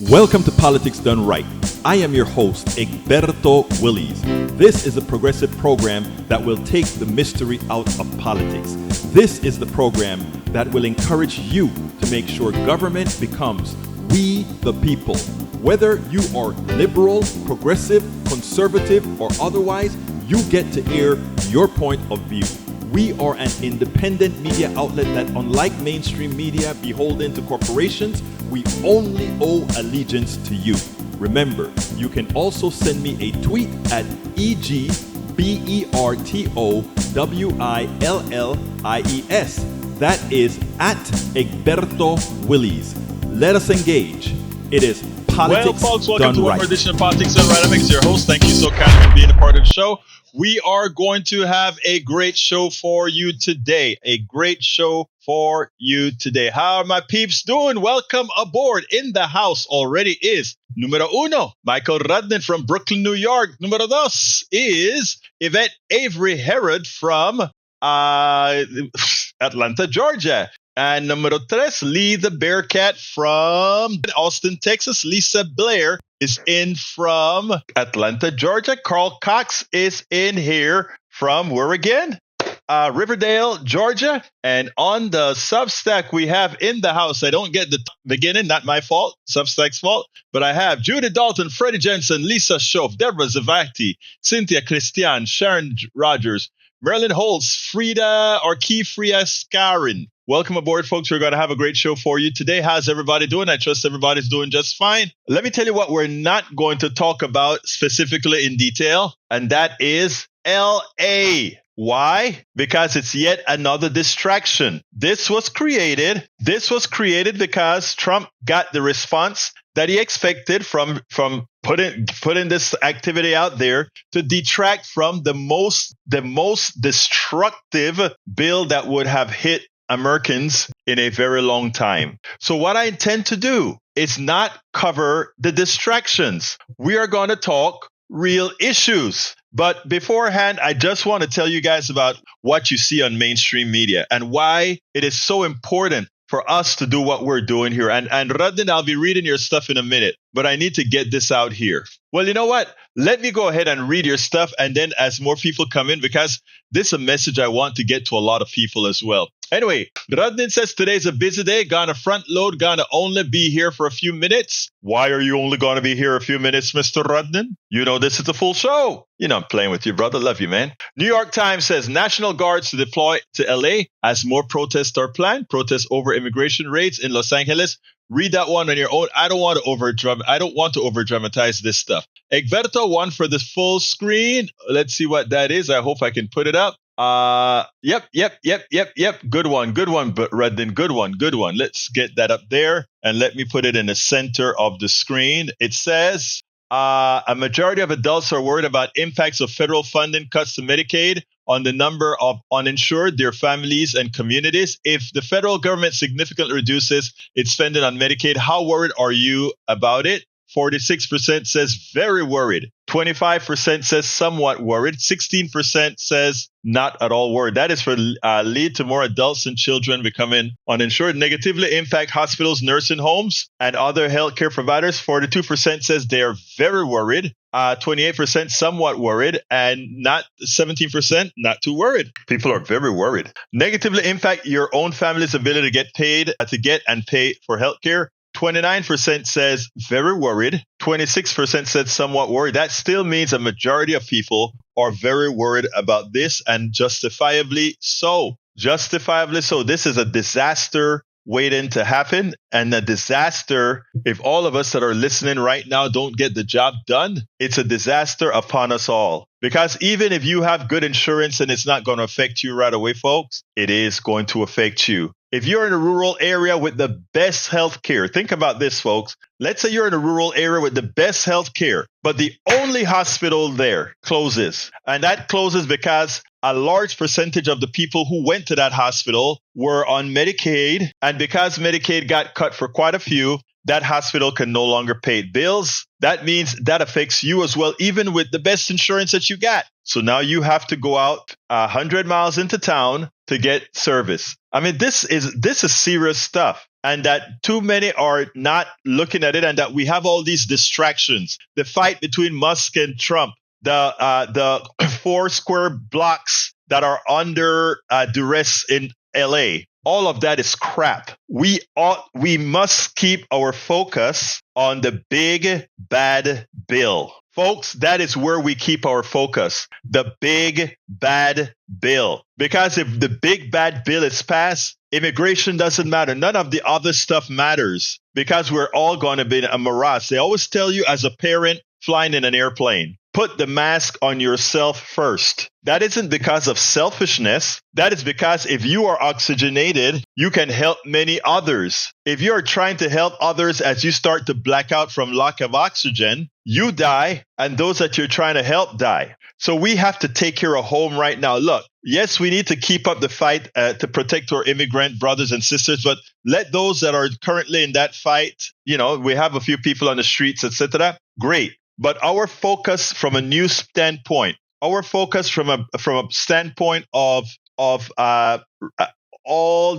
Welcome to Politics Done Right. I am your host, Egberto Willies. This is a progressive program that will take the mystery out of politics. This is the program that will encourage you to make sure government becomes we the people. Whether you are liberal, progressive, conservative, or otherwise, you get to air your point of view. We are an independent media outlet that, unlike mainstream media beholden to corporations, we only owe allegiance to you. Remember, you can also send me a tweet at EGBERTOWILLIES. That is at Egberto Willies. Let us engage. It is Politics Well, folks, welcome Done to one Right. more edition of Politics Done Right. I'm your host. Thank you so kindly for being a part of the show. We are going to have a great show for you today. How are my peeps doing? Welcome aboard. In the house already is numero uno, Michael Rudden from Brooklyn, New York. Numero dos is Yvette Avery Herod from Atlanta, Georgia. And numero tres, Lee the Bearcat from Austin, Texas. Lisa Blair is in from Atlanta, Georgia. Carl Cox is in here from where again? Riverdale, Georgia. And on the Substack we have in the house, I don't get the beginning, not my fault, Substack's fault, but I have Judy Dalton, Freddie Jensen, Lisa Schoff, Deborah Zavati, Cynthia Christian, Sharon Rogers, Marilyn Holtz, Frida Scarin. Welcome aboard, folks. We're going to have a great show for you today. How's everybody doing? I trust everybody's doing just fine. Let me tell you what we're not going to talk about specifically in detail, and that is LA. Why? Because it's yet another distraction. This was created because Trump got the response that he expected from putting this activity out there to detract from the most destructive bill that would have hit Americans in a very long time. So what I intend to do is not cover the distractions. We are going to talk real issues. But beforehand, I just want to tell you guys about what you see on mainstream media and why it is so important for us to do what we're doing here. And Radin, I'll be reading your stuff in a minute, but I need to get this out here. Well, you know what? Let me go ahead and read your stuff. And then as more people come in, because this is a message I want to get to a lot of people as well. Anyway, Radin says today's a busy day. Gonna front load, gonna only be here for a few minutes. Why are you only gonna be here a few minutes, Mr. Radin? You know this is the full show. You know I'm playing with you, brother. Love you, man. New York Times says National Guards to deploy to LA as more protests are planned. Protests over immigration raids in Los Angeles. Read that one on your own. I don't want to over dramatize this stuff. Egberto, one for the full screen. Let's see what that is. I hope I can put it up. Yep. Good one, but Redden, good one. Let's get that up there and let me put it in the center of the screen. It says, a majority of adults are worried about impacts of federal funding cuts to Medicaid on the number of uninsured, their families, and communities. If the federal government significantly reduces its spending on Medicaid, how worried are you about it? 46% says very worried. 25% says somewhat worried. 16% says not at all worried. That is for lead to more adults and children becoming uninsured. Negatively impact hospitals, nursing homes, and other healthcare providers. 42% says they are very worried. 28% somewhat worried, and not 17% not too worried. People are very worried. Negatively impact your own family's ability to get and pay for healthcare. 29% says very worried. 26% said somewhat worried. That still means a majority of people are very worried about this, and justifiably so. This is a disaster waiting to happen, and a disaster, if all of us that are listening right now don't get the job done, it's a disaster upon us all. Because even if you have good insurance and it's not going to affect you right away, folks, it is going to affect you. If you're in a rural area with the best health care, think about this, folks. Let's say you're in a rural area with the best health care, but the only hospital there closes. And that closes because a large percentage of the people who went to that hospital were on Medicaid. And because Medicaid got cut for quite a few, that hospital can no longer pay bills. That means that affects you as well, even with the best insurance that you got. So now you have to go out 100 miles into town to get service. I mean, this is serious stuff. and that too many are not looking at it, and that we have all these distractions. The fight between Musk and Trump, the 4 square blocks that are under duress in LA. All of that is crap. We must keep our focus on the big bad bill. Folks, that is where we keep our focus. The big bad bill. Because if the big bad bill is passed, immigration doesn't matter. None of the other stuff matters because we're all going to be in a morass. They always tell you as a parent flying in an airplane, put the mask on yourself first. That isn't because of selfishness. That is because if you are oxygenated, you can help many others. If you are trying to help others as you start to black out from lack of oxygen, you die and those that you're trying to help die. So we have to take care of home right now. Look, yes, we need to keep up the fight to protect our immigrant brothers and sisters, but let those that are currently in that fight, we have a few people on the streets, etc. Great. But our focus from a new standpoint, our focus from a standpoint of all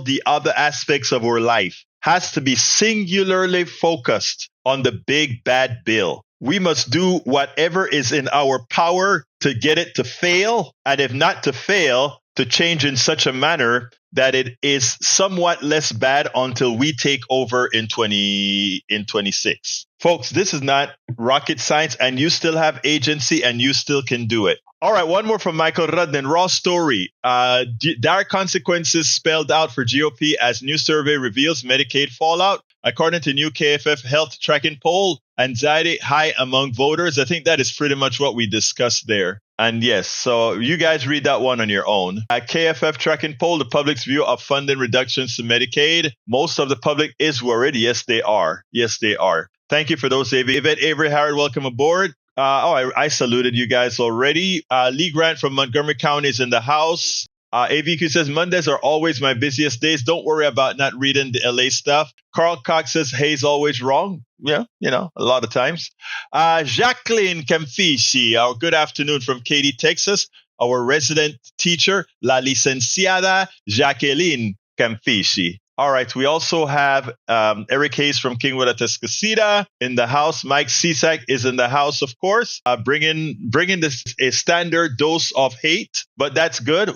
the other aspects of our life has to be singularly focused on the big bad bill. We must do whatever is in our power to get it to fail, and if not to fail, to change in such a manner that it is somewhat less bad until we take over in 26. Folks, this is not rocket science, and you still have agency and you still can do it. All right, one more from Michael Rudden. Raw story. Dire consequences spelled out for GOP as new survey reveals Medicaid fallout. According to new KFF health tracking poll, anxiety high among voters. I think that is pretty much what we discussed there. And yes, so you guys read that one on your own. KFF tracking poll, the public's view of funding reductions to Medicaid. Most of the public is worried. Yes, they are. Yes, they are. Thank you for those, Yvette Avery Howard. Welcome aboard. I saluted you guys already. Lee Grant from Montgomery County is in the house. AVQ says, Mondays are always my busiest days. Don't worry about not reading the LA stuff. Carl Cox says, Hay's always wrong. Yeah, a lot of times. Jacqueline Camfici, our good afternoon from Katy, Texas. Our resident teacher, La Licenciada Jacqueline Camfici. All right. We also have Eric Hayes from Kingwood, Atascocita in the house. Mike Cisak is in the house, of course, bringing this a standard dose of hate. But that's good.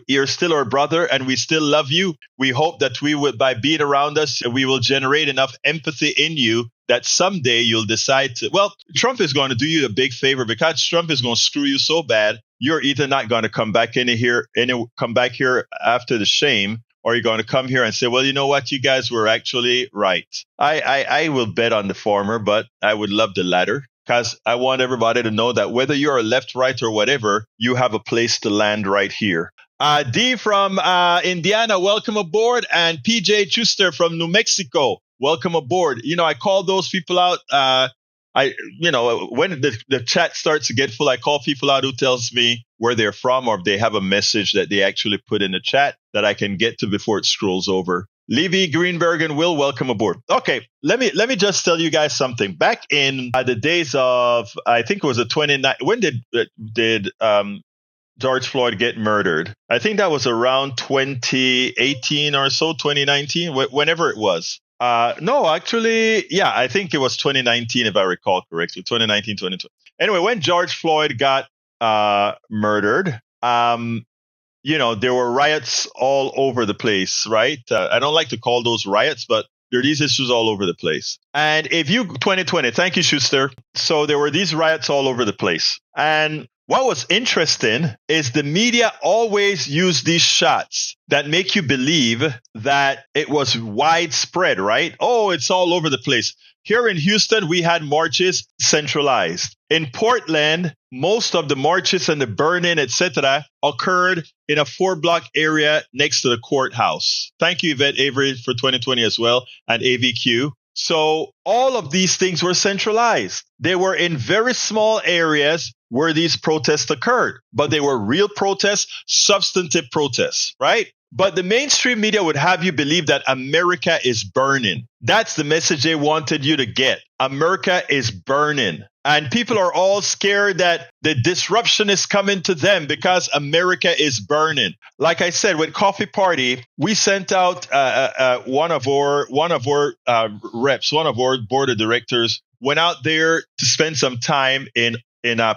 You're still our brother, and we still love you. We hope that by being around us, we will generate enough empathy in you that someday you'll decide to. Well, Trump is going to do you a big favor because Trump is going to screw you so bad. You're either not going to come back here after the shame, or you're going to come here and say, well, you know what? You guys were actually right. I will bet on the former, but I would love the latter because I want everybody to know that whether you're a left, right, or whatever, you have a place to land right here. D from Indiana, welcome aboard. And PJ Chuster from New Mexico, welcome aboard. I call those people out. When the chat starts to get full, I call people out who tells me where they're from, or if they have a message that they actually put in the chat that I can get to before it scrolls over. Levy Greenberg and Will, welcome aboard. Okay, let me just tell you guys something. Back in the days of, I think it was the 29th, when did George Floyd get murdered? I think that was around 2018 or so, 2019, whenever it was. No, actually, yeah, I think it was 2019, if I recall correctly, 2019, 2020. Anyway, when George Floyd got murdered, there were riots all over the place, right? I don't like to call those riots, but there are these issues all over the place. And 2020, thank you, Schuster. So there were these riots all over the place. And what was interesting is the media always used these shots that make you believe that it was widespread, right? Oh, it's all over the place. Here in Houston, we had marches centralized. In Portland, most of the marches and the burning, etc., occurred in a 4-block area next to the courthouse. Thank you, Yvette Avery, for 2020 as well, and AVQ. So all of these things were centralized. They were in very small areas where these protests occurred, but they were real protests, substantive protests, right? But the mainstream media would have you believe that America is burning. That's the message they wanted you to get. America is burning. And people are all scared that the disruption is coming to them because America is burning. Like I said, with Coffee Party, we sent out one of our reps, one of our board of directors, went out there to spend some time in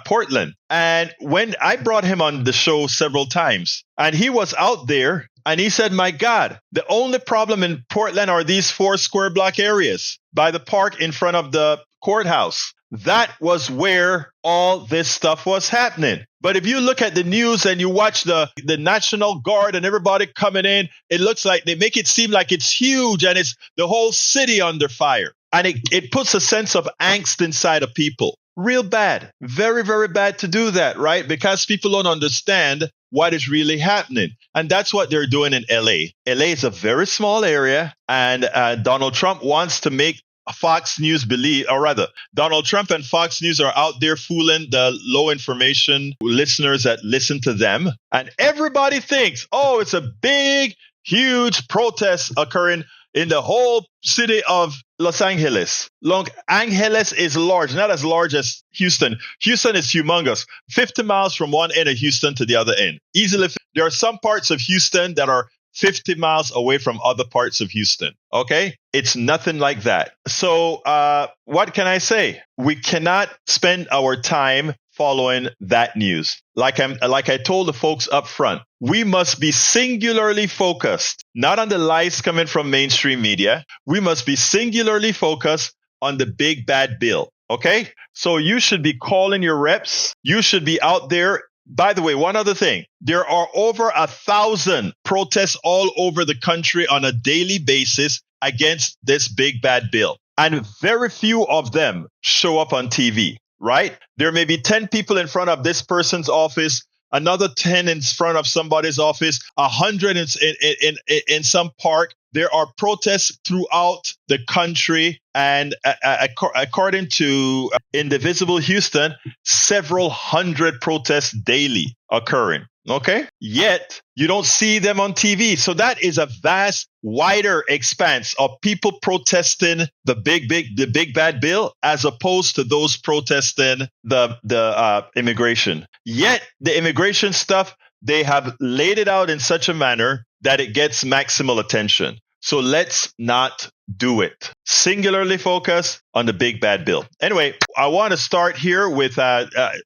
Portland. And when I brought him on the show several times, and he was out there, and he said, my God, the only problem in Portland are these 4 square block areas by the park in front of the courthouse. That was where all this stuff was happening. But if you look at the news and you watch the National Guard and everybody coming in, it looks like they make it seem like it's huge and it's the whole city under fire. And it puts a sense of angst inside of people. Real bad. Very, very bad to do that, right? Because people don't understand what is really happening. And that's what they're doing in LA. LA is a very small area, and Donald Trump wants to make Fox News believe, or rather, Donald Trump and Fox News are out there fooling the low information listeners that listen to them. And everybody thinks, oh, it's a big, huge protest occurring in the whole city of Los Angeles. Los Angeles is large, not as large as Houston. Houston is humongous, 50 miles from one end of Houston to the other end. Easily, there are some parts of Houston that are 50 miles away from other parts of Houston. Okay? It's nothing like that. So what can I say? We cannot spend our time following that news. Like I told the folks up front, we must be singularly focused, not on the lies coming from mainstream media. We must be singularly focused on the big bad bill. Okay? So you should be calling your reps. You should be out there. By the way, one other thing, there are over 1,000 protests all over the country on a daily basis against this big bad bill. And very few of them show up on TV, right? There may be 10 people in front of this person's office, another 10 in front of somebody's office, 100 in some park. There are protests throughout the country. And according to Indivisible Houston, several hundred protests daily occurring. Okay. Yet you don't see them on TV. So that is a vast, wider expanse of people protesting the big bad bill as opposed to those protesting the immigration. Yet the immigration stuff, they have laid it out in such a manner that it gets maximal attention. So let's not do it. Singularly focus on the big bad bill. Anyway, I want to start here with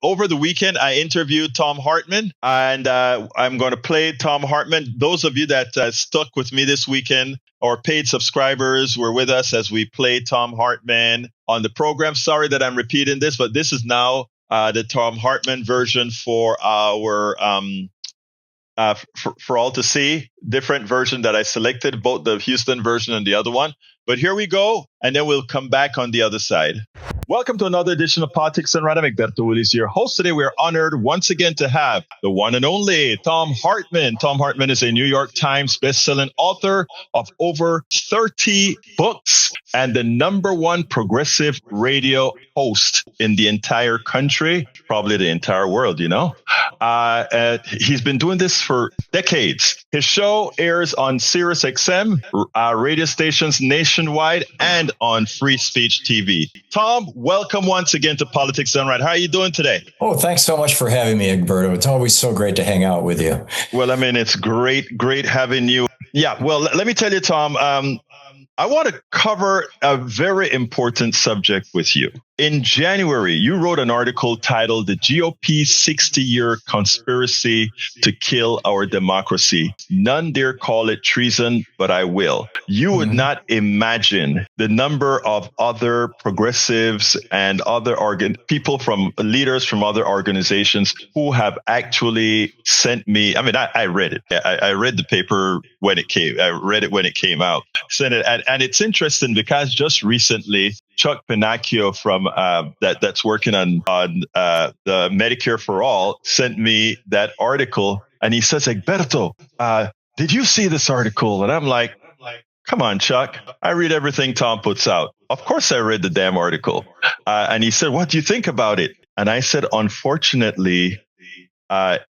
over the weekend, I interviewed Thom Hartmann, and I'm going to play Thom Hartmann. Those of you that stuck with me this weekend or paid subscribers were with us as we played Thom Hartmann on the program. Sorry that I'm repeating this, but this is now the Thom Hartmann version for our for all to see. Different version that I selected, both the Houston version and the other one. But here we go, and then we'll come back on the other side. Welcome to another edition of Politics and Random. Egberto, Willies, your host today. We're honored once again to have the one and only Thom Hartmann. Thom Hartmann is a New York Times bestselling author of over 30 books and the #1 progressive radio host in the entire country, probably the entire world, you know. He's been doing this for decades. His show airs on Sirius XM, radio stations nationwide, and on Free Speech TV. Thom, welcome once again to Politics Done Right. How are you doing today? Oh, thanks so much for having me, Egberto. It's always so great to hang out with you. Well, I mean, it's great having you. Yeah, well, let me tell you, Thom, I want to cover a very important subject with you. In January, you wrote an article titled "The GOP 60-Year Conspiracy to Kill Our Democracy. None dare call it treason, but I will." You would not imagine the number of other progressives and other leaders from other organizations who have actually sent me. I mean, I read it. I read the paper when it came. I read it when it came out. Sent it, and it's interesting because just recently, Chuck Pinacchio from that's working on the Medicare for All sent me that article, and he says, "Egberto, did you see this article?" And I'm like, "Come on, Chuck. I read everything Thom puts out. Of course I read the damn article." And he said, "What do you think about it?" And I said, "Unfortunately,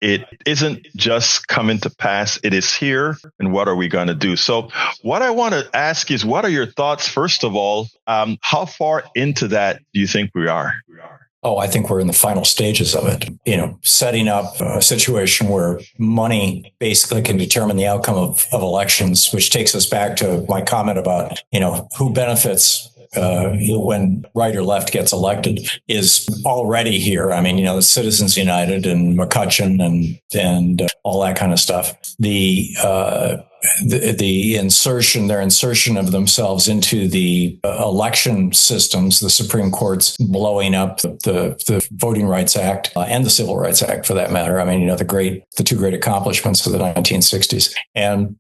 it isn't just coming to pass. It is here. And what are we going to do?" So what I want to ask is, what are your thoughts, first of all? How far into that do you think we are? Oh, I think we're in the final stages of it. Setting up a situation where money basically can determine the outcome of elections, which takes us back to my comment about, who benefits when right or left gets elected, is already here. I mean, the Citizens United and McCutcheon and all that kind of stuff. The insertion of themselves into the election systems, the Supreme Court's blowing up the Voting Rights Act and the Civil Rights Act, for that matter. I mean, the two great accomplishments of the 1960s,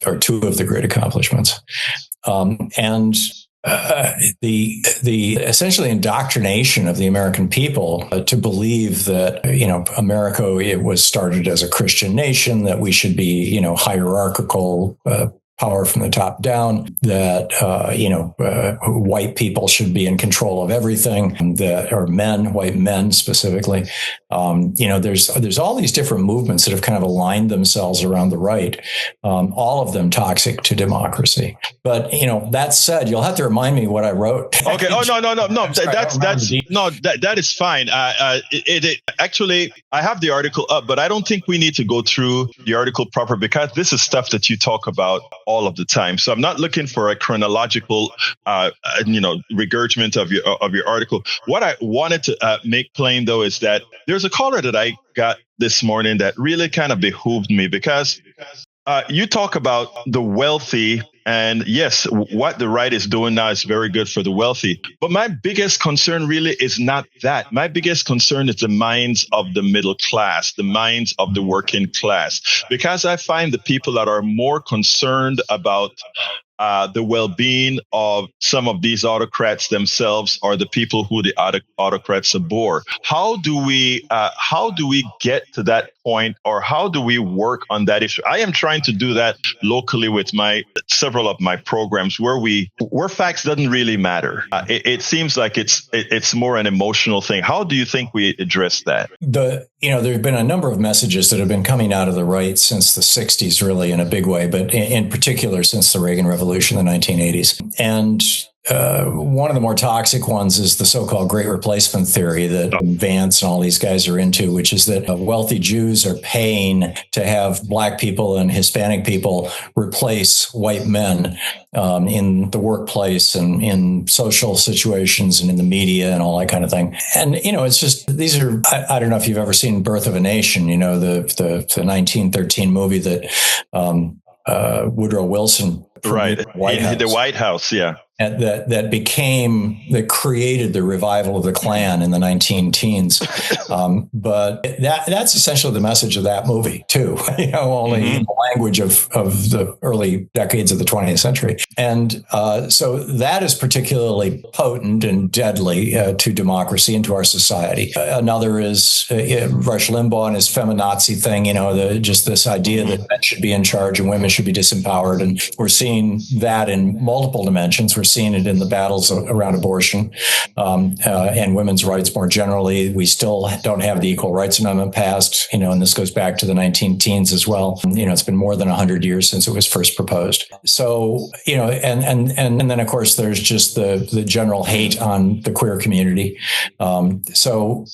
or two of the great accomplishments, the essentially indoctrination of the American people to believe that, America, it was started as a Christian nation, that we should be, hierarchical, power from the top down, that, white people should be in control of everything, or white men specifically. There's all these different movements that have kind of aligned themselves around the right, all of them toxic to democracy. But, that said, you'll have to remind me what I wrote. Okay. Oh, no. That is fine. Actually, I have the article up, but I don't think we need to go through the article proper, because this is stuff that you talk about all of the time. So I'm not looking for a chronological, regurgitament of your article. What I wanted to make plain, though, is that there's a caller that I got this morning that really kind of behooved me, because you talk about the wealthy. And yes, what the right is doing now is very good for the wealthy. But my biggest concern really is not that. My biggest concern is the minds of the middle class, the minds of the working class, because I find the people that are more concerned about the well-being of some of these autocrats themselves are the people who the autocrats abhor. How do we get to that point, or how do we work on that issue? I am trying to do that locally with several of my programs where facts doesn't really matter. It seems like it's more an emotional thing. How do you think we address that? There have been a number of messages that have been coming out of the right since the 60s, really, in a big way, but in particular since the Reagan Revolution in the 1980s. And one of the more toxic ones is the so-called Great Replacement theory that Vance and all these guys are into, which is that wealthy Jews are paying to have black people and Hispanic people replace white men in the workplace and in social situations and in the media and all that kind of thing. And, it's just, these are, I don't know if you've ever seen Birth of a Nation, the 1913 movie that Woodrow Wilson. Right. The White House. Yeah. And that created the revival of the Klan in the 19-teens. But that's essentially the message of that movie too, only in the language of the early decades of the 20th century. And so that is particularly potent and deadly to democracy and to our society. Another is Rush Limbaugh and his feminazi thing, just this idea that men should be in charge and women should be disempowered. And we're seeing that in multiple dimensions. We're seeing it in the battles around abortion and women's rights more generally. We still don't have the Equal Rights Amendment passed, and this goes back to the 19-teens as well. It's been more than 100 years since it was first proposed. So, and then, of course, there's just the general hate on the queer community. So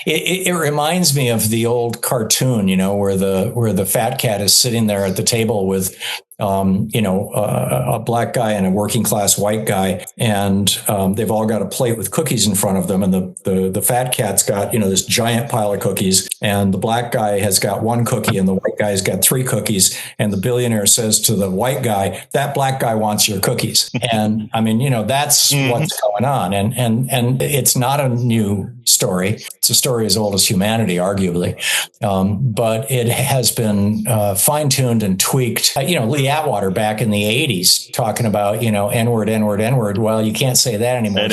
it reminds me of the old cartoon, where the fat cat is sitting there at the table with a black guy and a working class white guy, and they've all got a plate with cookies in front of them, and the fat cat's got this giant pile of cookies, and the black guy has got one cookie, and the white guy's got 3 cookies, and the billionaire says to the white guy, "That black guy wants your cookies." And I mean, that's what's going on, and it's not a new story. It's a story as old as humanity, arguably, but it has been fine-tuned and tweaked. Lee Atwater back in the 80s talking about, N-word, N-word, N-word. Well, you can't say that anymore.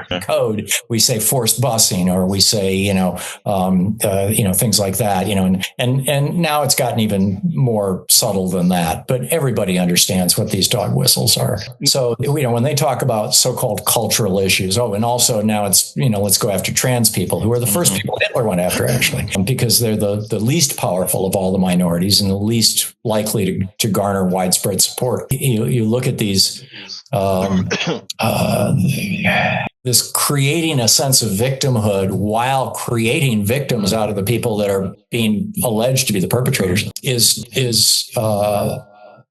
So in code, we say forced busing, or we say, things like that, and now it's gotten even more subtle than that. But everybody understands what these dog whistles are. So, when they talk about so-called cultural issues, and also now it's, let's go after trans people, who are the first people Hitler went after, actually, because they're the least powerful of all the minorities and the least likely to garner widespread support. You look at these this creating a sense of victimhood while creating victims out of the people that are being alleged to be the perpetrators is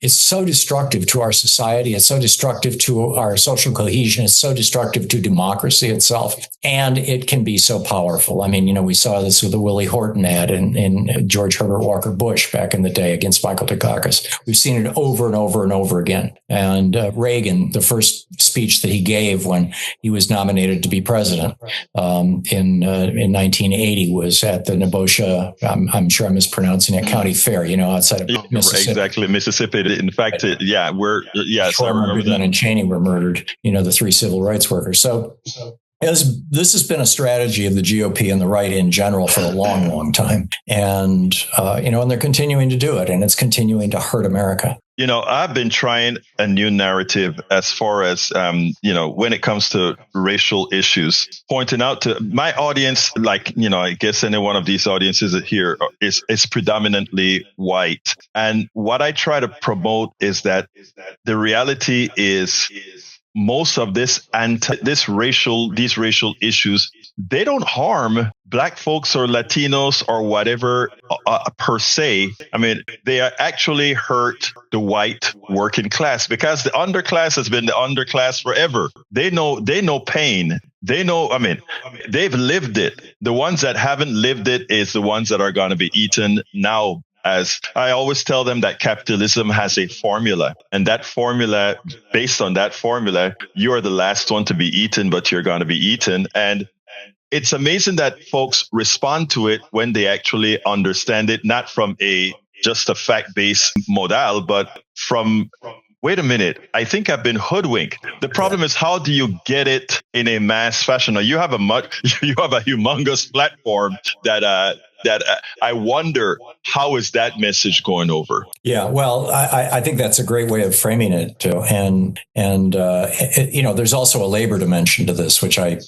so destructive to our society. It's so destructive to our social cohesion. It's so destructive to democracy itself. And it can be so powerful. I mean, we saw this with the Willie Horton ad in George Herbert Walker Bush back in the day against Michael Dukakis. We've seen it over and over and over again. And Reagan, the first speech that he gave when he was nominated to be president in 1980 was at the Nebosha, I'm sure I'm mispronouncing it, County Fair, outside of Mississippi. Exactly, Mississippi. In fact, yes, I remember that. And Cheney were murdered, the 3 civil rights workers. So this has been a strategy of the GOP and the right in general for a long, long time. And, and they're continuing to do it, and it's continuing to hurt America. I've been trying a new narrative as far as, when it comes to racial issues, pointing out to my audience, I guess any one of these audiences here is predominantly white. And what I try to promote is that the reality is most of these racial issues, they don't harm Black folks or Latinos or whatever per se. I mean, they actually hurt the white working class because the underclass has been the underclass forever. They know pain. They know, they've lived it. The ones that haven't lived it is the ones that are going to be eaten now. As I always tell them that capitalism has a formula, and that formula, based on that formula, you're the last one to be eaten, but you're going to be eaten. And it's amazing that folks respond to it when they actually understand it, not from just a fact-based model, but from, wait a minute, I think I've been hoodwinked. The problem is, how do you get it in a mass fashion? Now, you have a humongous platform that I wonder, how is that message going over? Yeah, well, I think that's a great way of framing it too. And there's also a labor dimension to this, which I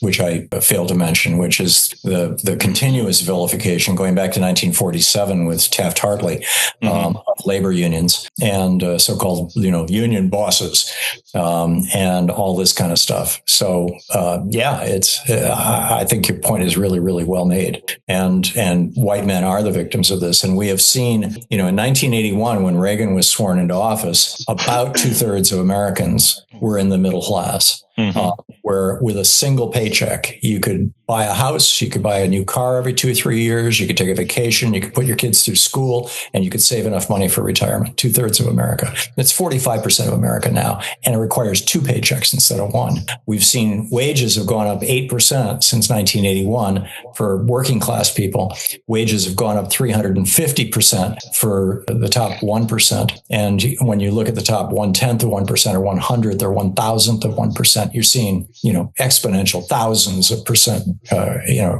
failed to mention, which is the continuous vilification going back to 1947 with Taft-Hartley of labor unions and so-called union bosses and all this kind of stuff. So I think your point is really, really well made. And white men are the victims of this. And we have seen, in 1981, when Reagan was sworn into office, about 2/3 of Americans were in the middle class. Where with a single paycheck, you could buy a house, you could buy a new car every 2 or 3 years, you could take a vacation, you could put your kids through school, and you could save enough money for retirement. 2/3 of America. That's 45% of America now, and it requires 2 paychecks instead of 1. We've seen wages have gone up 8% since 1981 for working class people. Wages have gone up 350% for the top 1%. And when you look at the top 1/10 of 1% or 100th or 1,000th of 1%, you're seeing, exponential thousands of percent,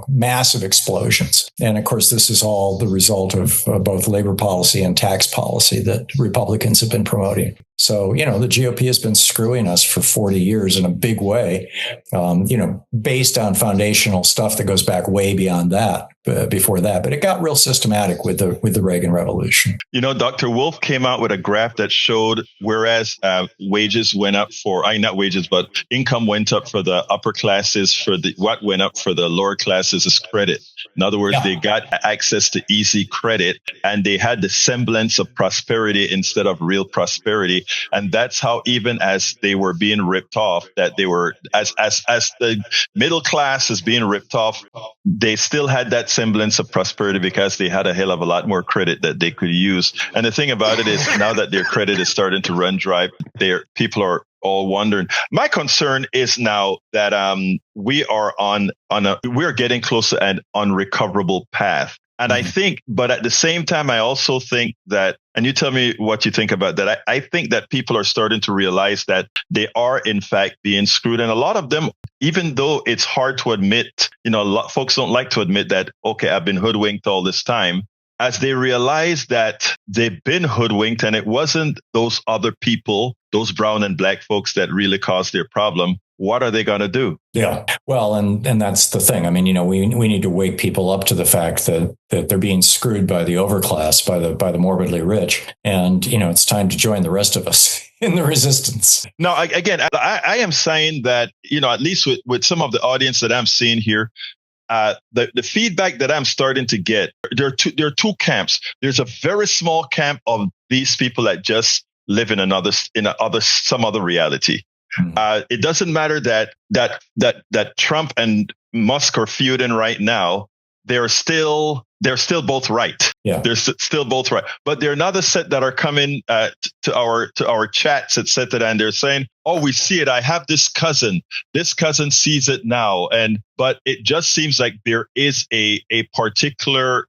massive explosions. And of course, this is all the result of both labor policy and tax policy that Republicans have been promoting. So, the GOP has been screwing us for 40 years in a big way, based on foundational stuff that goes back way beyond that, before that. But it got real systematic with the Reagan Revolution. Dr. Wolf came out with a graph that showed whereas wages went up not wages, but income went up for the upper classes, what went up for the lower classes is credit. In other words, They got access to easy credit and they had the semblance of prosperity instead of real prosperity. And that's how, even as they were being ripped off, that they were, as the middle class is being ripped off, they still had that semblance of prosperity because they had a hell of a lot more credit that they could use. And the thing about it is, now that their credit is starting to run dry, people are all wondering. My concern is now that we are we're getting close to an unrecoverable path. And I think, but at the same time, I also think that, and you tell me what you think about that. I think that people are starting to realize that they are in fact being screwed. And a lot of them, even though it's hard to admit, a lot folks don't like to admit that, okay, I've been hoodwinked all this time. As they realize that they've been hoodwinked and it wasn't those other people, those brown and black folks that really caused their problem, what are they going to do? Yeah, well, and that's the thing. I mean, we need to wake people up to the fact that they're being screwed by the overclass, by the morbidly rich. And, it's time to join the rest of us. in the resistance. Now, again, I am saying that, at least with some of the audience that I'm seeing here, the feedback that I'm starting to get, there are two camps. There's a very small camp of these people that just live in some other reality. It doesn't matter that Trump and Musk are feuding right now. They're still both right. Yeah. They're still both right. But there are another set that are coming to our chats, etc. And they're saying, "Oh, we see it. I have this cousin. This cousin sees it now." But it just seems like there is a particular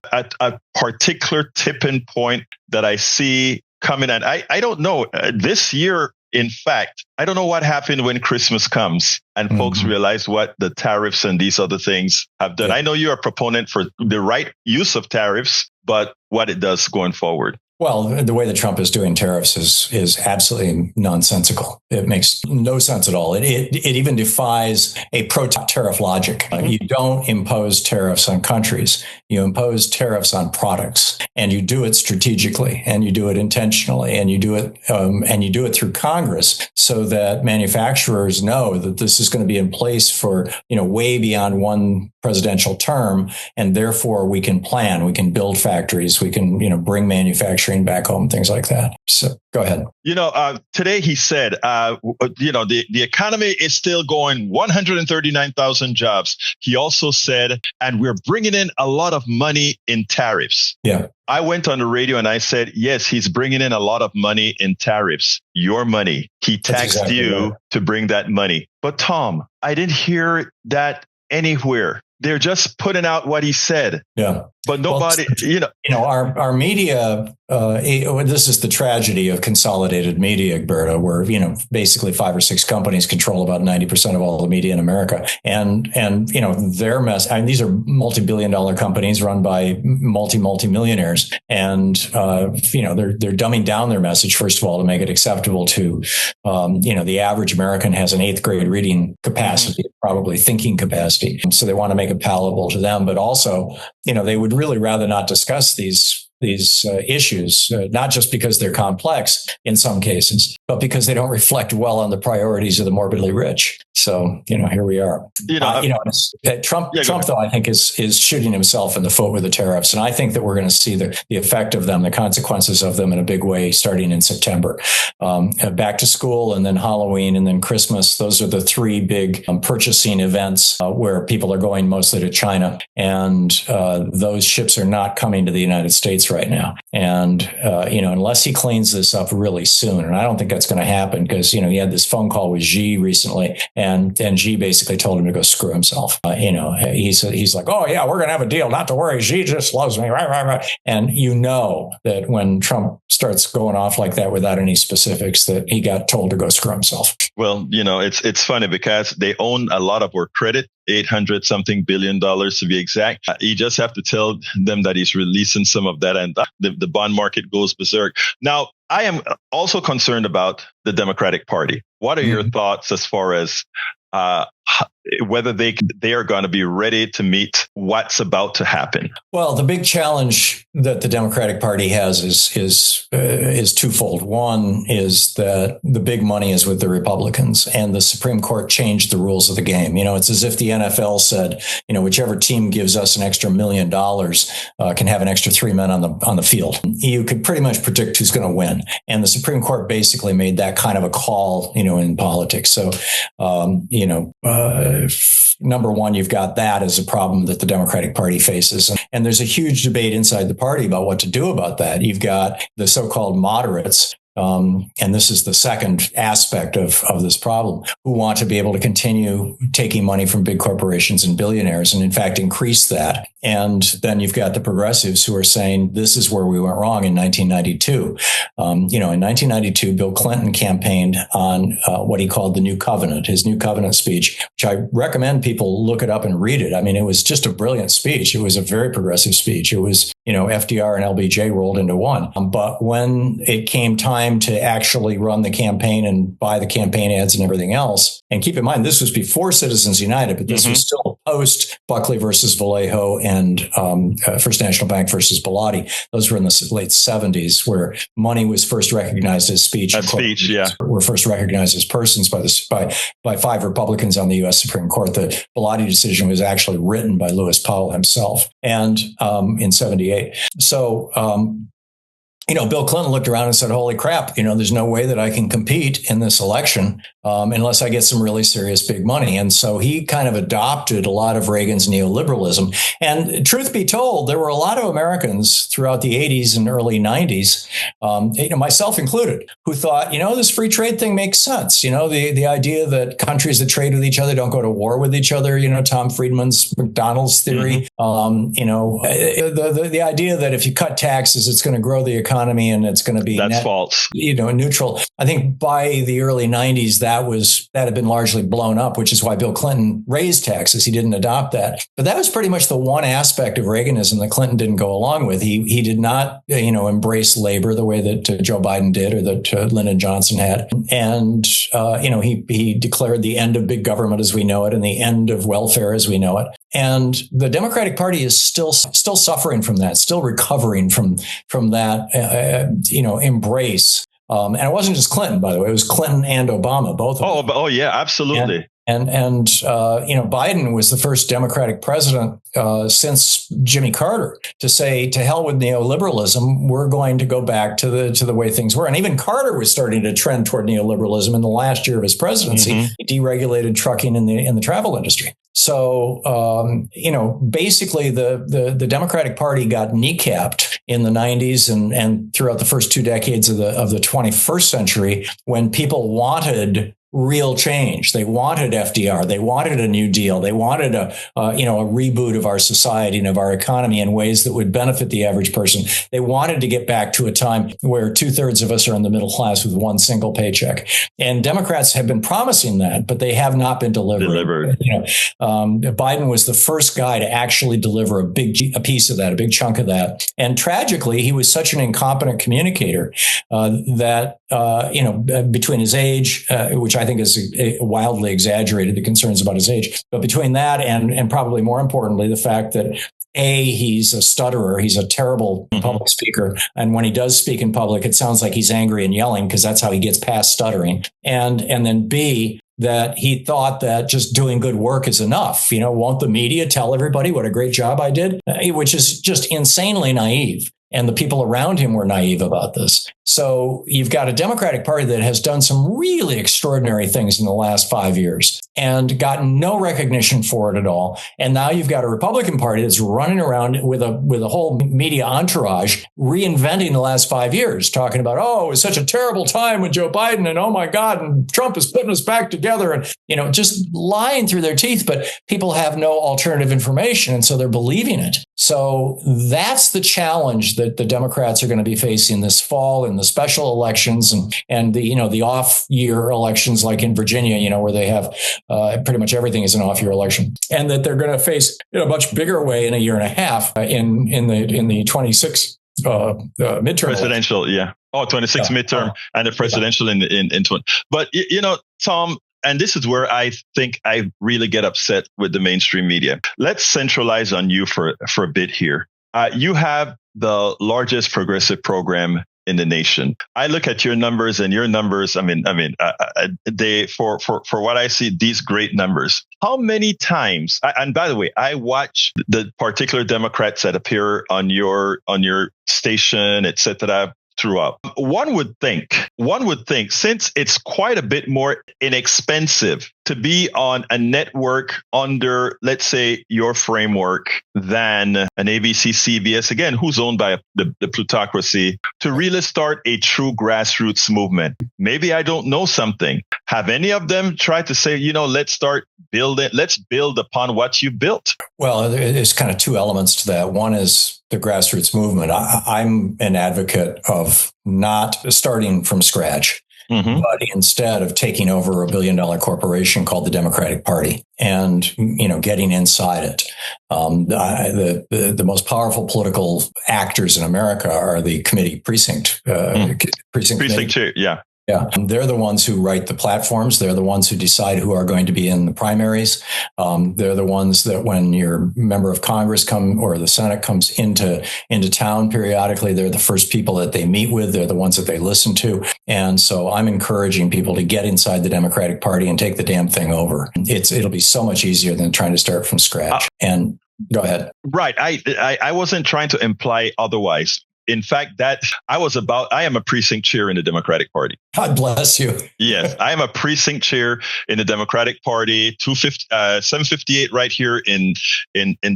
tipping point that I see coming. And I don't know this year. In fact, I don't know what happened when Christmas comes and folks realize what the tariffs and these other things have done. Yeah. I know you're a proponent for the right use of tariffs, but what it does going forward. Well, the way that Trump is doing tariffs is absolutely nonsensical. It makes no sense at all. It even defies a pro-tariff logic. You don't impose tariffs on countries. You impose tariffs on products, and you do it strategically, and you do it intentionally, and you do it through Congress, so that manufacturers know that this is going to be in place for way beyond one presidential term, and therefore we can plan, we can build factories, we can bring manufacturing back home, things like that. So go ahead. Today he said, the economy is still going 139,000 jobs. He also said, and we're bringing in a lot of money in tariffs. Yeah. I went on the radio and I said, yes, he's bringing in a lot of money in tariffs. Your money. He taxed exactly you right. to bring that money. But Tom, I didn't hear that anywhere. They're just putting out what he said. Yeah. But nobody, our media, this is the tragedy of consolidated media, Egberto, where, basically 5 or 6 companies control about 90% of all the media in America. And their these are multi-billion-dollar companies run by multi-millionaires. And, they're dumbing down their message, first of all, to make it acceptable to, the average American has an 8th grade reading capacity, probably thinking capacity. So they want to make it palatable to them, but also, they would really rather not discuss these issues, not just because they're complex in some cases, but because they don't reflect well on the priorities of the morbidly rich. So, here we are. Trump, though, I think is shooting himself in the foot with the tariffs. And I think that we're going to see the effect of them, the consequences of them in a big way starting in September. Back to school and then Halloween and then Christmas. Those are the 3 big purchasing events where people are going mostly to China. And those ships are not coming to the United States right now. And, unless he cleans this up really soon, and I don't think that's going to happen because, he had this phone call with Xi recently and Xi basically told him to go screw himself. He's like, oh yeah, we're going to have a deal. Not to worry. Xi just loves me. Right. And that when Trump starts going off like that without any specifics, that he got told to go screw himself. Well, it's funny because they own a lot of our credit. $800-something billion to be exact. You just have to tell them that he's releasing some of that and the bond market goes berserk. Now, I am also concerned about the Democratic Party. What are your thoughts as far as whether they are going to be ready to meet what's about to happen? Well, the big challenge that the Democratic Party has is twofold. One is that the big money is with the Republicans, and the Supreme Court changed the rules of the game. It's as if the NFL said, whichever team gives us an extra $1 million can have an extra 3 men on the field. You could pretty much predict who's going to win, and the Supreme Court basically made that kind of a call, in politics. So, number one, you've got that as a problem that the Democratic Party faces. And there's a huge debate inside the party about what to do about that. You've got the so-called moderates. And this is the second aspect of this problem, who want to be able to continue taking money from big corporations and billionaires and, in fact, increase that. And then you've got the progressives who are saying this is where we went wrong in 1992. In 1992, Bill Clinton campaigned on what he called the New Covenant, his New Covenant speech, which I recommend people look it up and read it. I mean, it was just a brilliant speech. It was a very progressive speech. It was, FDR and LBJ rolled into one. But when it came time to actually run the campaign and buy the campaign ads and everything else, and keep in mind, this was before Citizens United, but this was still post Buckley versus Vallejo and First National Bank versus Bellotti. Those were in the late 70s, where money was first recognized as speech. Were first recognized as persons by 5 Republicans on the U.S. Supreme Court. The Bellotti decision was actually written by Lewis Powell himself, and in 78. So, Bill Clinton looked around and said, holy crap, there's no way that I can compete in this election unless I get some really serious big money. And so he kind of adopted a lot of Reagan's neoliberalism. And truth be told, there were a lot of Americans throughout the 80s and early 90s, myself included, who thought, this free trade thing makes sense. The idea that countries that trade with each other don't go to war with each other, Tom Friedman's McDonald's theory, the idea that if you cut taxes, it's going to grow the economy and it's going to be false. Neutral. I think by the early 90s, that had been largely blown up, which is why Bill Clinton raised taxes. He didn't adopt that. But that was pretty much the one aspect of Reaganism that Clinton didn't go along with. He did not, embrace labor the way that Joe Biden did or that Lyndon Johnson had. And, he declared the end of big government as we know it and the end of welfare as we know it. And the Democratic Party is still suffering from that, still recovering from that, embrace. And it wasn't just Clinton, by the way. It was Clinton and Obama, both of them. Oh, yeah, absolutely. And Biden was the first Democratic president since Jimmy Carter to say, to hell with neoliberalism, we're going to go back to the way things were. And even Carter was starting to trend toward neoliberalism in the last year of his presidency. Mm-hmm. He deregulated trucking in the travel industry. So, basically the Democratic Party got kneecapped in the 90s and throughout the first 2 decades of the 21st century, when people wanted real change. They wanted FDR. They wanted a New Deal. They wanted a reboot of our society and of our economy in ways that would benefit the average person. They wanted to get back to a time where 2/3 of us are in the middle class with one single paycheck. And Democrats have been promising that, but they have not been delivering. Biden was the first guy to actually deliver a piece of that, a big chunk of that. And tragically, he was such an incompetent communicator that between his age, which I think is wildly exaggerated, the concerns about his age. But between that and probably more importantly, the fact that he's a stutterer. He's a terrible public speaker. And when he does speak in public, it sounds like he's angry and yelling because that's how he gets past stuttering. And then B, that he thought that just doing good work is enough. Won't the media tell everybody what a great job I did? Which is just insanely naive. And the people around him were naive about this. So you've got a Democratic Party that has done some really extraordinary things in the last 5 years and gotten no recognition for it at all. And now you've got a Republican Party that's running around with a whole media entourage reinventing the last 5 years, talking about, it was such a terrible time with Joe Biden and oh my God, and Trump is putting us back together and, just lying through their teeth. But people have no alternative information. And so they're believing it. So that's the challenge that the Democrats are going to be facing this fall in the special elections and the off year elections like in Virginia, where they have pretty much everything is an off year election, and that they're going to face in a much bigger way in a year and a half in the 26 midterm presidential. Election. Yeah. 26 midterm and the presidential in 20. But, Thom, and this is where I think I really get upset with the mainstream media. Let's centralize on you for a bit here. You have the largest progressive program in the nation. I look at your numbers and your numbers. They for what I see, these great numbers. How many times? And by the way, I watch the particular Democrats that appear on your station, etc. throughout. One would think, since it's quite a bit more inexpensive to be on a network under, let's say, your framework than an ABC, CBS, again, who's owned by the plutocracy, to really start a true grassroots movement. Maybe I don't know something. Have any of them tried to say, let's build upon what you built? Well, there's kind of two elements to that. One is the grassroots movement. I'm an advocate of not starting from scratch, but instead of taking over a $1 billion corporation called the Democratic Party and, getting inside it. The most powerful political actors in America are the committee precinct chair. Yeah. Yeah, they're the ones who write the platforms. They're the ones who decide who are going to be in the primaries. They're the ones that when your member of Congress or the Senate comes into town periodically, they're the first people that they meet with. They're the ones that they listen to. And so I'm encouraging people to get inside the Democratic Party and take the damn thing over. It'll be so much easier than trying to start from scratch. And go ahead. Right. I wasn't trying to imply otherwise. In fact, I am a precinct chair in the Democratic Party. God bless you. Yes, I am a precinct chair in the Democratic Party, 758 right here in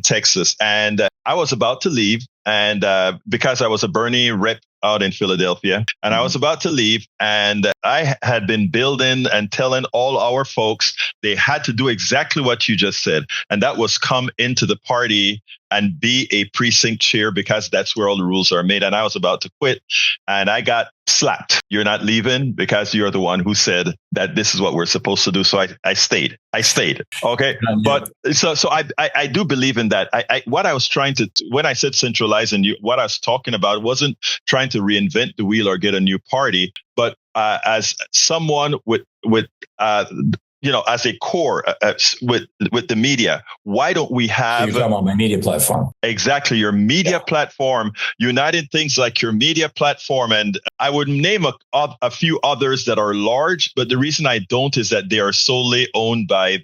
Texas. And I was about to leave, and because I was a Bernie rep out in Philadelphia, and I was about to leave, and I had been building and telling all our folks they had to do exactly what you just said, and that was come into the party and be a precinct chair because that's where all the rules are made. And I was about to quit, and I got slapped. You're not leaving because you're the one who said that this is what we're supposed to do. So I stayed. Okay. But so I do believe in that. What I was trying to, when I said centralize, and what I was talking about wasn't trying to reinvent the wheel or get a new party, but as someone with as a core with the media, why don't we have... You're talking about my media platform. Exactly. Your media platform, united things like your media platform. And I would name a few others that are large, but the reason I don't is that they are solely owned by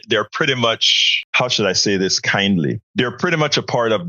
they're pretty much, how should I say this kindly? They're pretty much a part of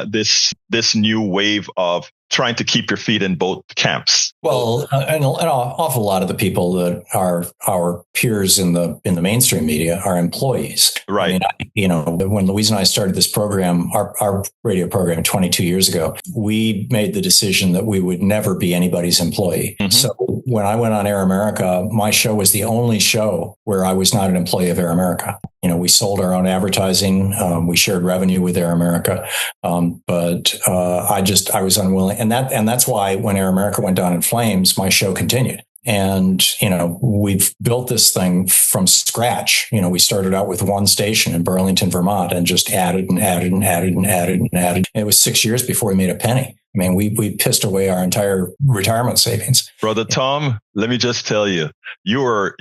this new wave of trying to keep your feet in both camps. Well, an awful lot of the people that are our peers in the mainstream media are employees. Right. I mean, when Louise and I started this program, our radio program 22 years ago, we made the decision that we would never be anybody's employee. Mm-hmm. So when I went on Air America, my show was the only show where I was not an employee of Air America. We sold our own advertising. We shared revenue with Air America. But I was unwilling. And that's why when Air America went down in flames, my show continued. And, we've built this thing from scratch. We started out with one station in Burlington, Vermont, and just added and added and added and added and added. And it was 6 years before we made a penny. I mean, we pissed away our entire retirement savings. Brother Thom, let me just tell you, you are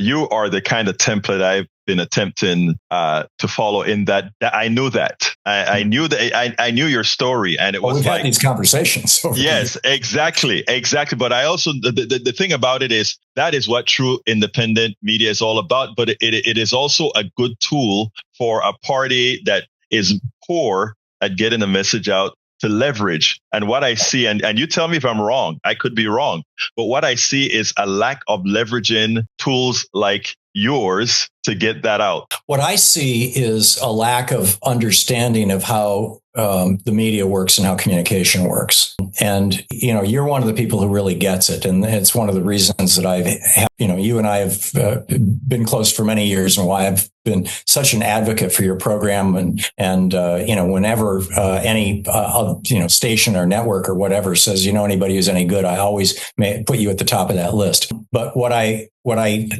the kind of template I've been attempting to follow in that I knew that. I knew that I knew your story, and it was we've had these conversations. Yes, exactly. But I also, the thing about it is that is what true independent media is all about. But it is also a good tool for a party that is poor at getting a message out to leverage. And what I see, and you tell me if I'm wrong, I could be wrong, but what I see is a lack of leveraging tools like yours to get that out. What I see is a lack of understanding of how the media works and how communication works. And, you're one of the people who really gets it. And it's one of the reasons that you and I have been close for many years, and why I've been such an advocate for your program. And whenever any, station or network or whatever says, anybody who's any good, I always may put you at the top of that list. But what I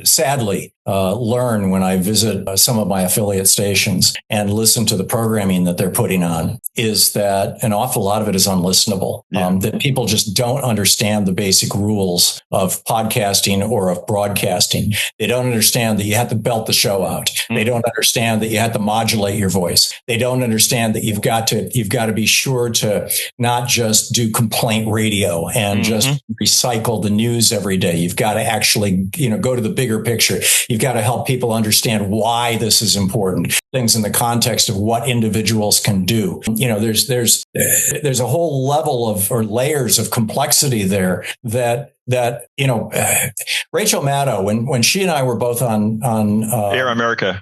sadly learn when I visit some of my affiliate stations and listen to the programming that they're putting on is that an awful lot of it is unlistenable. Yeah. That people just don't understand the basic rules of podcasting or of broadcasting. They don't understand that you have to belt the show out. Mm-hmm. They don't understand that you have to modulate your voice. They don't understand that you've got to be sure to not just do complaint radio and just recycle the news every day. You've got to actually, go to the bigger picture. You've got to help people understand why this is important. Things in the context of what individuals can do. There's a whole level of, or layers of complexity there that Rachel Maddow, when she and I were both on Air America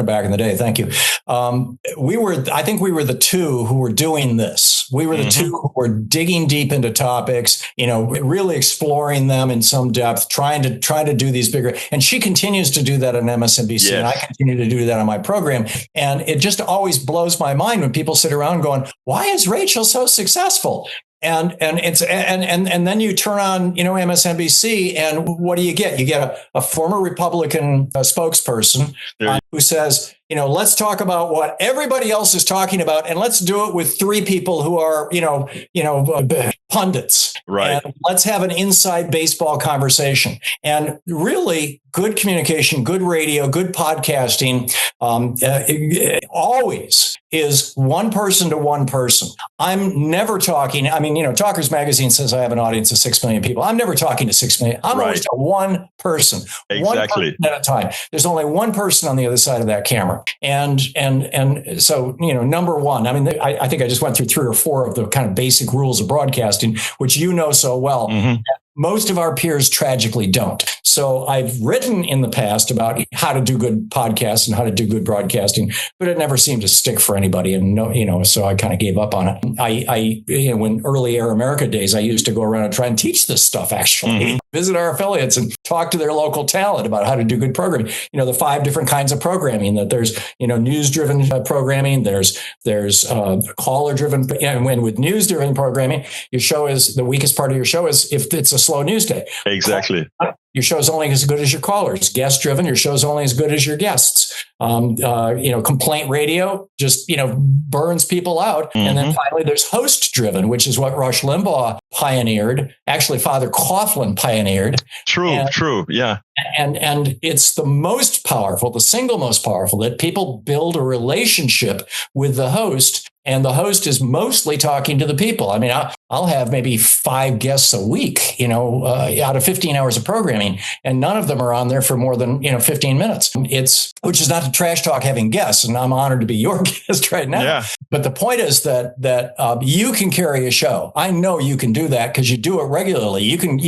back in the day, thank you. I think we were the two who were doing this. We were the two who were digging deep into topics, really exploring them in some depth, trying to do these bigger. And she continues to do that on MSNBC, yes. And I continue to do that on my program. And it just always blows my mind when people sit around going, "Why is Rachel so successful?" And then you turn on, MSNBC, and what do you get? You get a former Republican spokesperson who says, let's talk about what everybody else is talking about, and let's do it with three people who are, pundits. Right. And let's have an inside baseball conversation. And really good communication, good radio, good podcasting, always is one person to one person. I'm never talking. I mean, Talkers Magazine says I have an audience of 6 million people. I'm never talking to 6 million. I'm always to one person, exactly, one person at a time. There's only one person on the other side of that camera. And so, number one, I mean, I think I just went through 3 or 4 of the kind of basic rules of broadcasting, which you know so well. Mm-hmm. Most of our peers tragically don't. So I've written in the past about how to do good podcasts and how to do good broadcasting, but it never seemed to stick for anybody. And so I kind of gave up on it. I when early Air America days, I used to go around and try and teach this stuff, actually, visit our affiliates and talk to their local talent about how to do good programming. The 5 different kinds of programming that there's, news-driven programming. There's caller-driven. And when with news-driven programming, your show is the weakest part of your show is if it's a slow news day. Exactly. Your show's only as good as your callers. Guest driven, your show's only as good as your guests. Complaint radio just, burns people out. Mm-hmm. And then finally there's host driven, which is what Rush Limbaugh pioneered. Actually, Father Coughlin pioneered. True. Yeah. And it's the most powerful, the single most powerful, that people build a relationship with the host. And the host is mostly talking to the people. I mean, I'll have maybe 5 guests a week, out of 15 hours of programming, and none of them are on there for more than 15 minutes. Which is not to trash talk having guests, and I'm honored to be your guest right now. Yeah. But the point is that you can carry a show. I know you can do that because you do it regularly. You can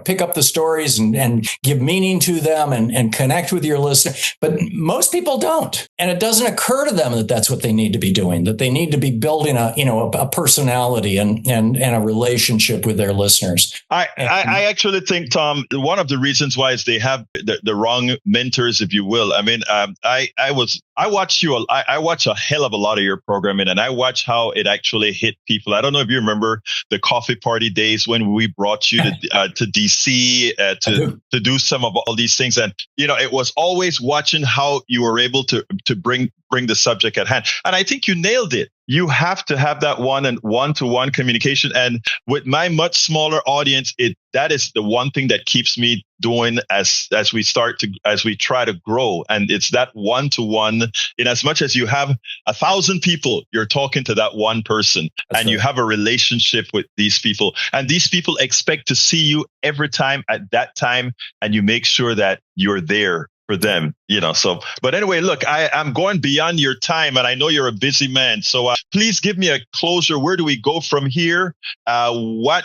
pick up the stories and give meaning to them and connect with your listener. But most people don't, and it doesn't occur to them that that's what they need to be doing. That they need to be building a personality and a relationship with their listeners. I actually think, Tom, one of the reasons why is they have the wrong mentors, if you will. I mean, I watch a hell of a lot of your programming, and I watch how it actually hit people. I don't know if you remember the coffee party days when we brought you to DC to do some of all these things, and it was always watching how you were able to bring the subject at hand. And I think you nailed it. You have to have that one-to-one communication. And with my much smaller audience, that is the one thing that keeps me doing as we try to grow. And it's that one-to-one. In as much as you have 1,000 people, you're talking to that one person. That's and right. You have a relationship with these people. And these people expect to see you every time at that time. And you make sure that you're there for them, so, but anyway, look, I'm going beyond your time, and I know you're a busy man. So please give me a closure. Where do we go from here? What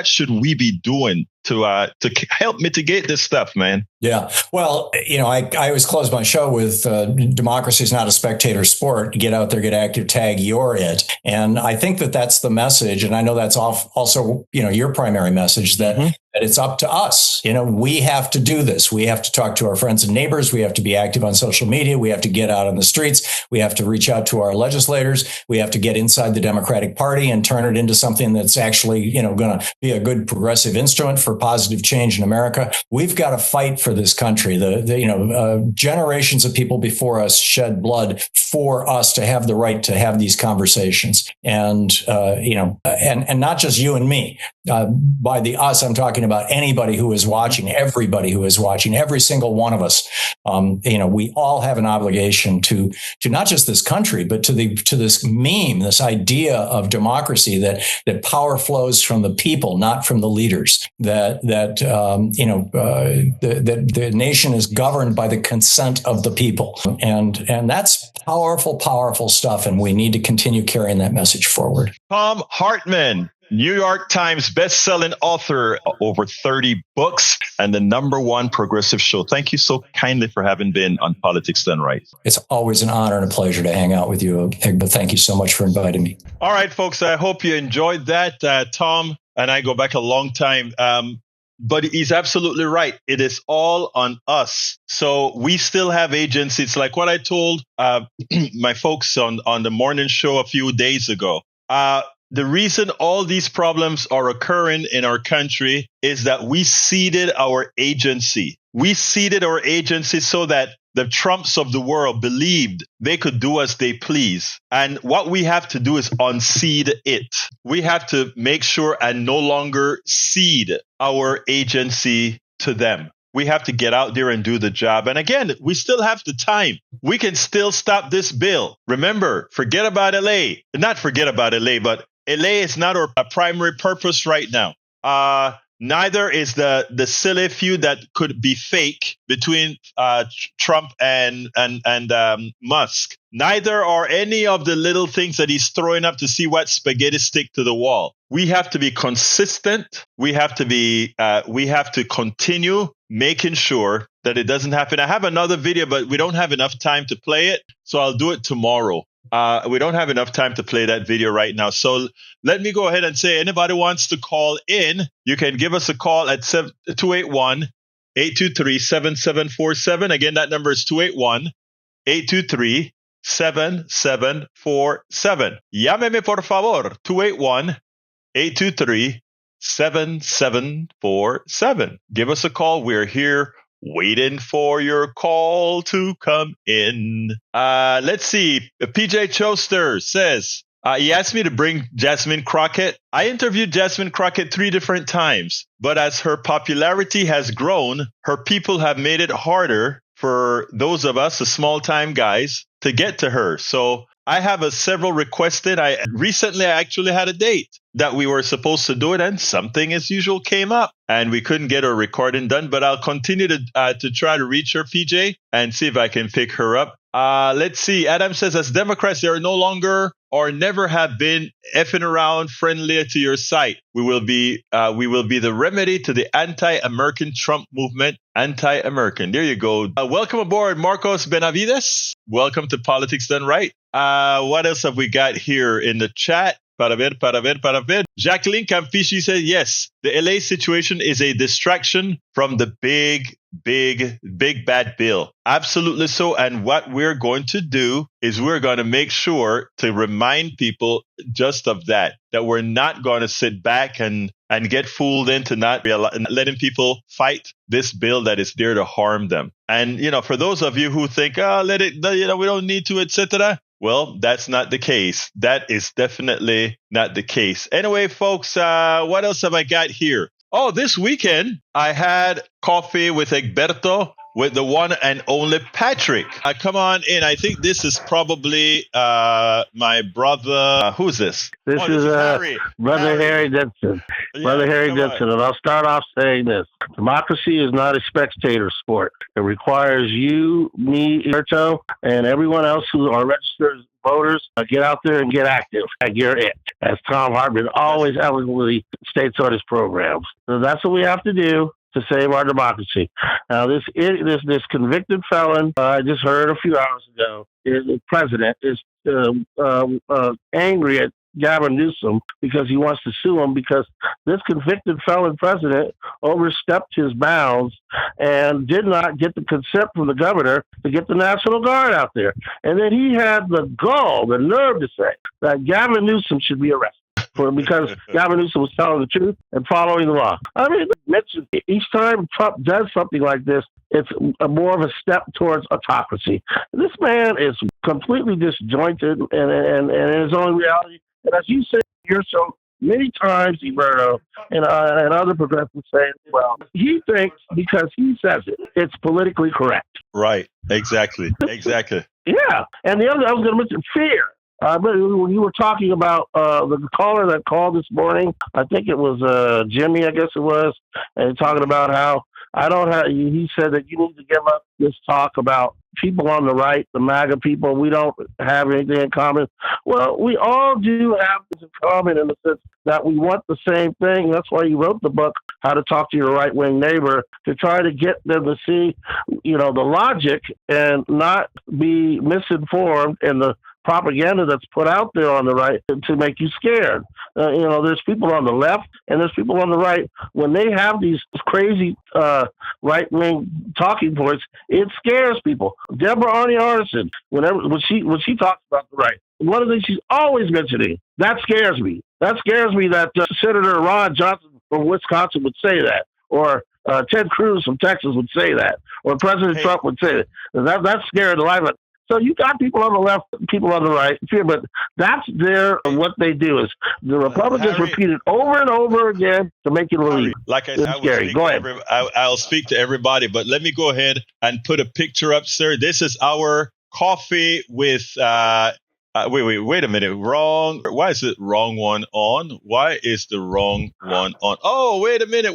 should we be doing to help mitigate this stuff, man? Yeah. Well, I always close my show with democracy is not a spectator sport. Get out there, get active, tag, you're it. And I think that that's the message. And I know that's also, your primary message that, that it's up to us. We have to do this. We have to talk to our friends and neighbors. We have to be active on social media. We have to get out on the streets. We have to reach out to our legislators. We have to get inside the Democratic Party and turn it into something that's actually, going to be a good progressive instrument for positive change in America. We've got to fight for this country. Generations of people before us shed blood for us to have the right to have these conversations. And not just you and me. By the us, I'm talking about anybody who is watching, everybody who is watching, every single one of us. We all have an obligation to not just this country, but to this meme, this idea of democracy that power flows from the people, not from the leaders. That the nation is governed by the consent of the people, and that's powerful stuff. And we need to continue carrying that message forward. Thom Hartmann, New York Times best-selling author, over 30 books, and the #1 progressive show. Thank you so kindly for having been on Politics Done Right. It's always an honor and a pleasure to hang out with you, Egberto. Thank you so much for inviting me. All right, folks, I hope you enjoyed that. Tom and I go back a long time. But he's absolutely right. It is all on us. So we still have agency. It's like what I told my folks on the morning show a few days ago. the reason all these problems are occurring in our country is that we ceded our agency. We ceded our agency so that the Trumps of the world believed they could do as they please. And what we have to do is unseed it. We have to make sure and no longer cede our agency to them. We have to get out there and do the job. And again, we still have the time. We can still stop this bill. Remember, forget about LA. Not forget about LA, but LA is not our primary purpose right now. Neither is the silly feud that could be fake between Trump and Musk. Neither are any of the little things that he's throwing up to see what spaghetti stick to the wall. We have to be consistent. We have to continue making sure that it doesn't happen. I have another video, but we don't have enough time to play it, so I'll do it tomorrow. We don't have enough time to play that video right now. So let me go ahead and say, anybody wants to call in, you can give us a call at 281-823-7747. Again, that number is 281-823-7747. Llámeme, por favor, 281-823-7747. Give us a call. We're here waiting for your call to come in. Let's see. PJ Choster says, he asked me to bring Jasmine Crockett. I interviewed Jasmine Crockett 3 different times, but as her popularity has grown, her people have made it harder for those of us, the small-time guys, to get to her. So I have several requested. I actually had a date that we were supposed to do it, and something as usual came up, and we couldn't get our recording done. But I'll continue to try to reach her, PJ, and see if I can pick her up. Let's see. Adam says, as Democrats, they are no longer or never have been effing around friendlier to your site. We will be the remedy to the anti-American Trump movement. Anti-American. There you go. Welcome aboard, Marcos Benavides. Welcome to Politics Done Right. What else have we got here in the chat? Para ver. Jacqueline Campishi says, yes, the LA situation is a distraction from the big bad bill. Absolutely so. And what we're going to do is we're going to make sure to remind people just of that we're not going to sit back and get fooled into not letting people fight this bill that is there to harm them. And, for those of you who think, we don't need to, etc. Well, that's not the case. That is definitely not the case. Anyway, folks, what else have I got here? Oh, this weekend, I had coffee with Egberto with the one and only Patrick. Come on in. I think this is probably my brother. Who's this? This is Harry. Brother Harry Denson. Yeah, Brother Harry Denson. And I'll start off saying this. Democracy is not a spectator sport. It requires you, me, Egberto, and everyone else who are registered voters get out there and get active. You're it. As Thom Hartmann always eloquently states on his programs. So that's what we have to do to save our democracy. Now, this convicted felon, I just heard a few hours ago, the president is angry at Gavin Newsom because he wants to sue him because this convicted felon president overstepped his bounds and did not get the consent from the governor to get the National Guard out there. And then he had the nerve to say that Gavin Newsom should be arrested because Gavin Newsom was telling the truth and following the law. I mean, each time Trump does something like this, it's more of a step towards autocracy. This man is completely disjointed and in his own reality. And as you say here so many times, Egberto, and other progressives say, well, he thinks because he says it, it's politically correct. Right. Exactly. Yeah. And the other, I was going to mention fear. But when you were talking about the caller that called this morning, I think it was Jimmy, I guess it was, and talking about how he said that you need to give up this talk about people on the right, the MAGA people. We don't have anything in common. Well, we all do have this in common in the sense that we want the same thing. That's why you wrote the book, How to Talk to Your Right-Wing Neighbor, to try to get them to see, the logic and not be misinformed in the propaganda that's put out there on the right to make you scared. There's people on the left and there's people on the right. When they have these crazy right-wing talking points, it scares people. Deborah Arnie Arneson, when she talks about the right, one of the things she's always mentioning, that scares me. That scares me that Senator Ron Johnson from Wisconsin would say that, or Ted Cruz from Texas would say that, or President Trump would say that. That's scary to life. So you got people on the left, people on the right, but that's what they do is the Republicans repeat it over and over again to make you believe. Like I said, I'll speak to everybody, but let me go ahead and put a picture up, sir. This is our coffee with wait a minute. Wrong. Why is it wrong one on? Why is the wrong one on? Oh, wait a minute.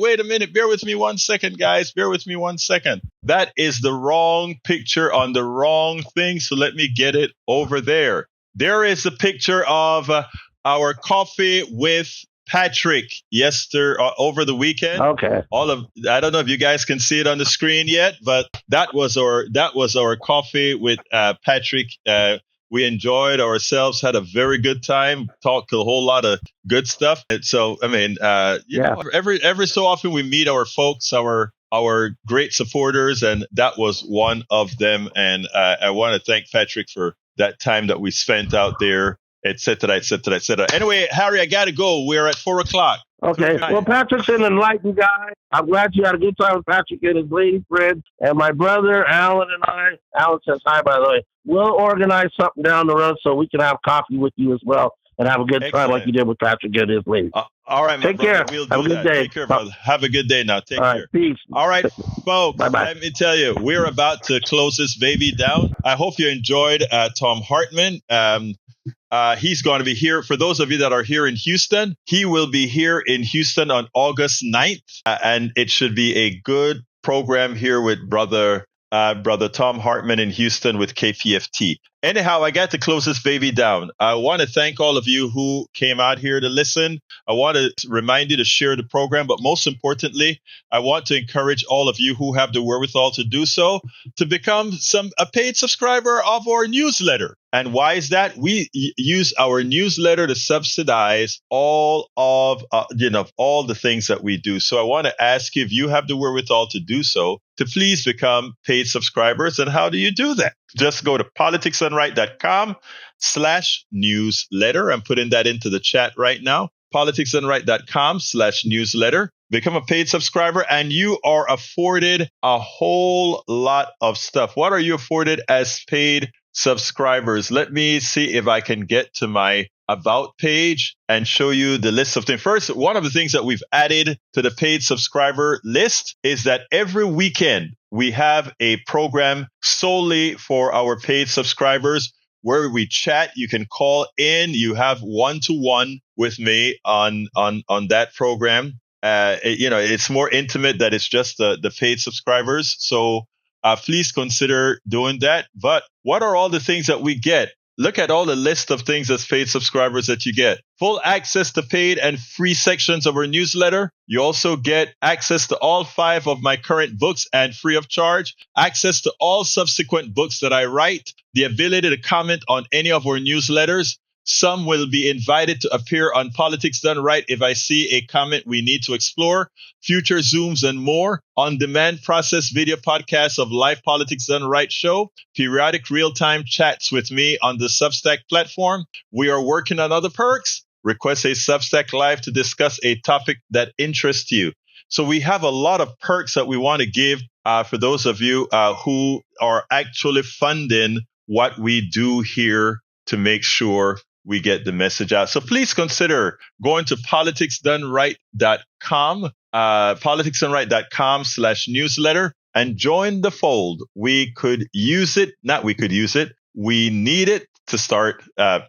Bear with me 1 second, guys. Bear with me 1 second. That is the wrong picture on the wrong thing. So let me get it over there. There is a picture of our coffee with Patrick over the weekend. Okay. I don't know if you guys can see it on the screen yet, but that was our coffee with Patrick. We enjoyed ourselves, had a very good time, talked a whole lot of good stuff. And so, I mean, you know, every so often we meet our folks, our great supporters, and that was one of them. And I want to thank Patrick for that time that we spent out there, et cetera, et cetera, et cetera. Anyway, Harry, I got to go. We're at 4:00. Okay. Well, Patrick's an enlightened guy. I'm glad you had a good time with Patrick and his lady friend. And my brother, Alan, and Alan says hi, by the way. We'll organize something down the road so we can have coffee with you as well and have a good time like you did with Patrick and his lady. All right, Take care. We'll have a good day. Take care, brother. Have a good day now. Take care. Peace. All right, folks. Bye-bye. Let me tell you, we're about to close this baby down. I hope you enjoyed Thom Hartmann. He's going to be here. For those of you that are here in Houston, he will be here in Houston on August 9th. And it should be a good program here with brother Thom Hartmann in Houston with KPFT. Anyhow, I got to close this baby down. I want to thank all of you who came out here to listen. I want to remind you to share the program, but most importantly, I want to encourage all of you who have the wherewithal to do so to become a paid subscriber of our newsletter. And why is that? We use our newsletter to subsidize all of all the things that we do. So I want to ask you, if you have the wherewithal to do so, to please become paid subscribers. And how do you do that? Just go to politicsdoneright.com/newsletter. I'm putting that into the chat right now. politicsdoneright.com/newsletter. Become a paid subscriber and you are afforded a whole lot of stuff. What are you afforded as paid subscribers? Let me see if I can get to my About page and show you the list of things. First, one of the things that we've added to the paid subscriber list is that every weekend we have a program solely for our paid subscribers where we chat. You can call in. You have one-to-one with me on that program. It's more intimate that it's just the paid subscribers. So please consider doing that. But what are all the things that we get? Look at all the list of things as paid subscribers that you get. Full access to paid and free sections of our newsletter. You also get access to all 5 of my current books and free of charge. Access to all subsequent books that I write. The ability to comment on any of our newsletters. Some will be invited to appear on Politics Done Right if I see a comment we need to explore. Future Zooms and more. On-demand process video podcasts of Live Politics Done Right show. Periodic real-time chats with me on the Substack platform. We are working on other perks. Request a Substack Live to discuss a topic that interests you. So we have a lot of perks that we want to give for those of you who are actually funding what we do here to make sure we get the message out. So please consider going to politicsdoneright.com, politicsdoneright.com/newsletter and join the fold. We could use it. Not we could use it. We need it to start, to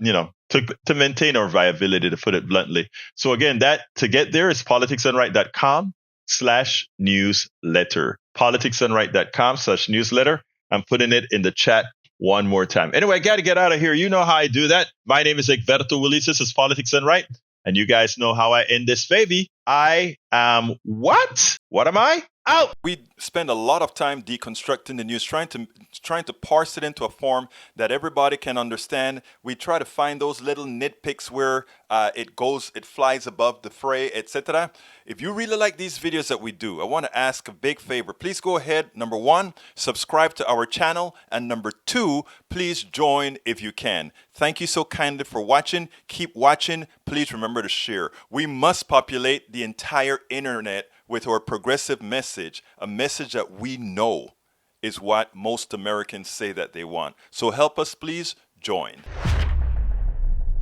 maintain our viability, to put it bluntly. So again, to get there is politicsdoneright.com/newsletter, politicsdoneright.com/newsletter. I'm putting it in the chat one more time. Anyway, I got to get out of here. You know how I do that. My name is Egberto Willies. This is Politics Done Right. And you guys know how I end this baby. I am what? What am I? Out. We spend a lot of time deconstructing the news, trying to parse it into a form that everybody can understand. We try to find those little nitpicks where it flies above the fray, etc. If you really like these videos that we do, I want to ask a big favor. Please go ahead, number one, subscribe to our channel, and number two, please join if you can. Thank you so kindly for watching. Keep watching. Please remember to share. We must populate the entire internet with our progressive message, a message that we know is what most Americans say that they want. So help us, please join.